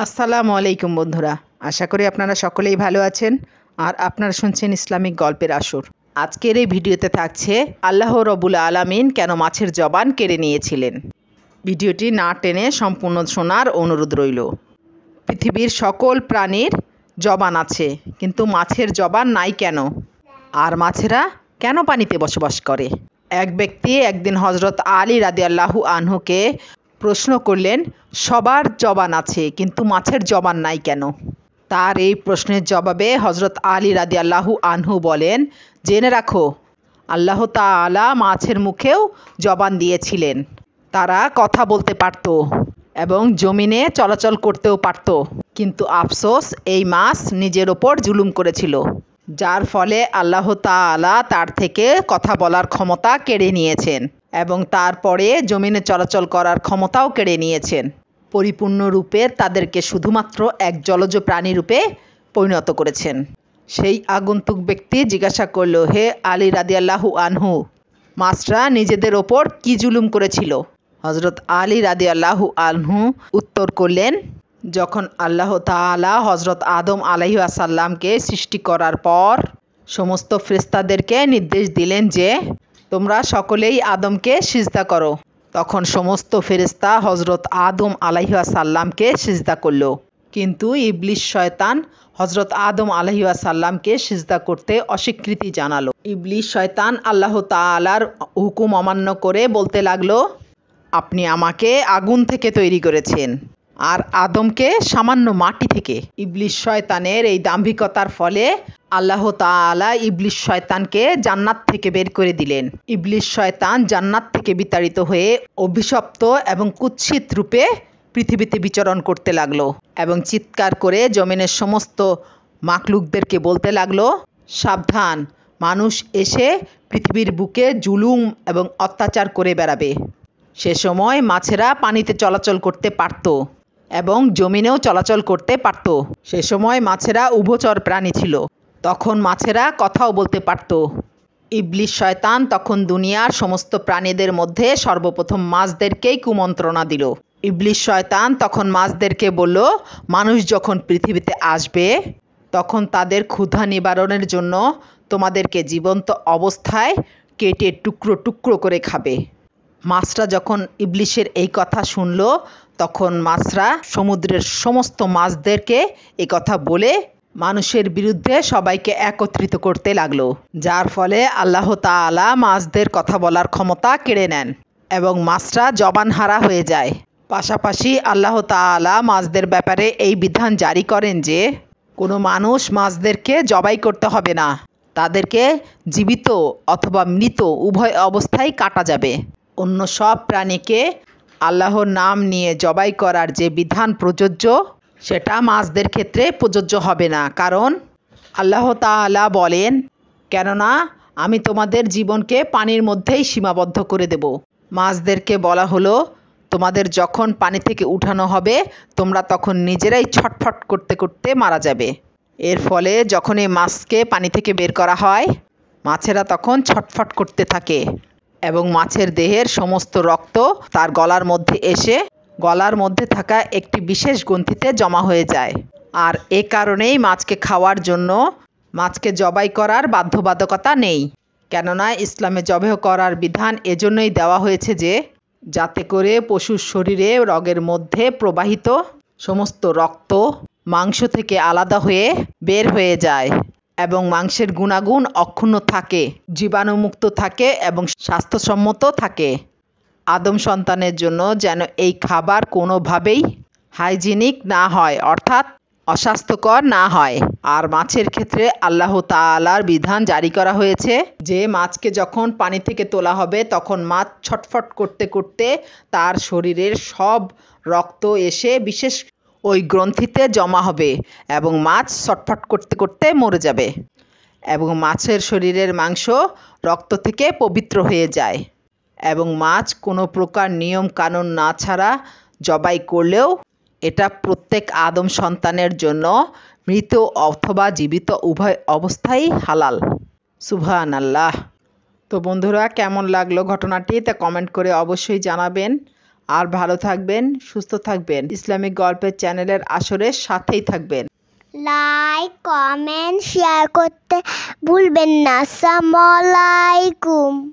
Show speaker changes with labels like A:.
A: আসসালামু আলাইকুম বন্ধুরা, আশা করি আপনারা সকলেই ভালো আছেন আর আপনারা শুনছেন ইসলামিক গল্পের আসর। আজকের এই ভিডিওতে থাকছে আল্লাহ রব্বুল আলামিন কেন মাছের জবান কেড়ে নিয়েছিলেন। ভিডিওটি না টেনে সম্পূর্ণ শোনার অনুরোধ রইল। পৃথিবীর সকল প্রাণীর জবান আছে, কিন্তু মাছের জবান নাই কেন? আর মাছেরা কেন পানিতে বসবাস করে? এক ব্যক্তি একদিন হজরত আলী রাদিয়াল্লাহু আনহুকে প্রশ্ন করলেন, সবার জবান আছে কিন্তু মাছের জবান নাই কেন? তার এই প্রশ্নের জবাবে হজরত আলী রাদিয়াল্লাহু আনহু বলেন, জেনে রাখো, আল্লাহ তাআলা মাছের মুখেও জবান দিয়েছিলেন। তারা কথা বলতে পারত এবং জমিনে চলাচল করতেও পারত, কিন্তু আফসোস এই মাছ নিজের ওপর জুলুম করেছিল, যার ফলে আল্লাহ তাআলা তার থেকে কথা বলার ক্ষমতা কেড়ে নিয়েছেন এবং তারপরে জমিনে চলাচল করার ক্ষমতাও কেড়ে নিয়েছেন। পরিপূর্ণরূপে তাদেরকে শুধুমাত্র এক জলজ প্রাণী রূপে পরিণত করেছেন। সেই আগন্তুক ব্যক্তি জিজ্ঞাসা করল, হে আলী রাদিয়াল্লাহু আনহু, মাছরা নিজেদের ওপর কি জুলুম করেছিল? হজরত আলী রাদিয়াল্লাহু আনহু উত্তর করলেন, যখন আল্লাহ তাআলা হজরত আদম আলাইহিসসালামকে সৃষ্টি করার পর সমস্ত ফেরেশতাদেরকে নির্দেশ দিলেন যে তোমরা সকলেই আদমকে সিজদা করো, তখন সমস্ত ফেরেশতা হজরত আদম আলাইহিসসালামকে সিজদা করল। কিন্তু ইবলিস শয়তান হজরত আদম আলাইহিসসালামকে সিজদা করতে অস্বীকৃতি জানালো। ইবলিস শয়তান আল্লাহ তাআলার হুকুম অমান্য করে বলতে লাগলো, আপনি আমাকে আগুন থেকে তৈরি করেছেন আর আদমকে সামান্য মাটি থেকে। ইবলিস শয়তানের এই দাম্ভিকতার ফলে আল্লাহ তাআলা ইবলিস শয়তানকে জান্নাত থেকে বের করে দিলেন। ইবলিস শয়তান জান্নাত থেকে বিতাড়িত হয়ে অভিশপ্ত এবং কুৎসিত রূপে পৃথিবীতে বিচরণ করতে লাগলো এবং চিৎকার করে জমিনের সমস্ত মাখলুকদেরকে বলতে লাগলো, সাবধান, মানুষ এসে পৃথিবীর বুকে জুলুম এবং অত্যাচার করে বেড়াবে। সে সময় মাছেরা পানিতে চলাচল করতে পারত এবং জমিনেও চলাচল করতে পারত। সে সময় মাছেরা উভচর প্রাণী ছিল, তখন মাছেরা কথাও বলতে পারত। ইবলিস শয়তান তখন দুনিয়ার সমস্ত প্রাণীদের মধ্যে সর্বপ্রথম মাছদেরকেই কুমন্ত্রণা দিল। ইবলিস শয়তান তখন মাছদেরকে বলল, মানুষ যখন পৃথিবীতে আসবে তখন তাদের ক্ষুধা নিবারণের জন্য তোমাদেরকে জীবন্ত অবস্থায় কেটে টুকরো টুকরো করে খাবে। মাছরা যখন ইবলিসের এই কথা শুনল, তখন মাছরা সমুদ্রের সমস্ত মাছদেরকে এই কথা বলে মানুষের বিরুদ্ধে সবাইকে একত্রিত করতে লাগলো, যার ফলে আল্লাহ তাআলা মাছদের কথা বলার ক্ষমতা কেড়ে নেন এবং মাছরা জবানহারা হয়ে যায়। পাশাপাশি আল্লাহ তাআলা মাছদের ব্যাপারে এই বিধান জারি করেন যে কোনো মানুষ মাছদেরকে জবাই করতে হবে না, তাদেরকে জীবিত অথবা মৃত উভয় অবস্থায় কাটা যাবে। অন্য সব প্রাণীকে আল্লাহর নাম নিয়ে জবাই করার যে বিধান প্রযোজ্য, সেটা মাছদের ক্ষেত্রে প্রযোজ্য হবে না, কারণ আল্লাহ তাআলা বলেন, কেননা আমি তোমাদের জীবনকে পানির মধ্যেই সীমাবদ্ধ করে দেব। মাছদেরকে বলা হলো, তোমাদের যখন পানি থেকে উঠানো হবে তোমরা তখন নিজেরাই ছটফট করতে করতে মারা যাবে। এর ফলে যখন এই মাছকে পানি থেকে বের করা হয়, মাছেরা তখন ছটফট করতে থাকে এবং মাছের দেহের সমস্ত রক্ত তার গলার মধ্যে এসে গলার মধ্যে থাকা একটি বিশেষ গ্রন্থিতে জমা হয়ে যায়। আর এ কারণেই মাছকে খাওয়ার জন্য মাছকে জবাই করার বাধ্যবাধকতা নেই, কেননা ইসলামে জবাই করার বিধান এজন্যই দেওয়া হয়েছে যে যাতে করে পশুর শরীরে রগের মধ্যে প্রবাহিত সমস্ত রক্ত মাংস থেকে আলাদা হয়ে বের হয়ে যায় এবং মাংসের গুণাগুণ অক্ষুণ্ণ থাকে, জীবাণুমুক্ত থাকে এবং স্বাস্থ্যসম্মত থাকে। আদম সন্তানের জন্য যেন এই খাবার কোনোভাবেই হাইজিনিক না হয়, অর্থাৎ অস্বাস্থ্যকর না হয়। আর মাছের ক্ষেত্রে আল্লাহ তাআলার বিধান জারি করা হয়েছে যে মাছকে যখন পানি থেকে তোলা হবে তখন মাছ ছটফট করতে করতে তার শরীরের সব রক্ত এসে বিশেষ ওই গ্রন্থিতে জমা হবে এবং মাছ ছটফট করতে করতে মরে যাবে এবং মাছের শরীরের মাংস রক্ত থেকে পবিত্র হয়ে যায় এবং মাছ কোনো প্রকার নিয়ম কানুন না ছাড়া জবাই করলেও এটা প্রত্যেক আদম সন্তানের জন্য মৃত অথবা জীবিত উভয় অবস্থায় হালাল। সুবহানাল্লাহ। তো বন্ধুরা, কেমন লাগলো ঘটনাটি তা কমেন্ট করে অবশ্যই জানাবেন। আর ভালো থাকবেন, সুস্থ থাকবেন। ইসলামিক গল্পের চ্যানেলের আসরের সাথেই থাকবেন।
B: লাইক, কমেন্ট, শেয়ার করতে ভুলবেন না। আসসালামু আলাইকুম।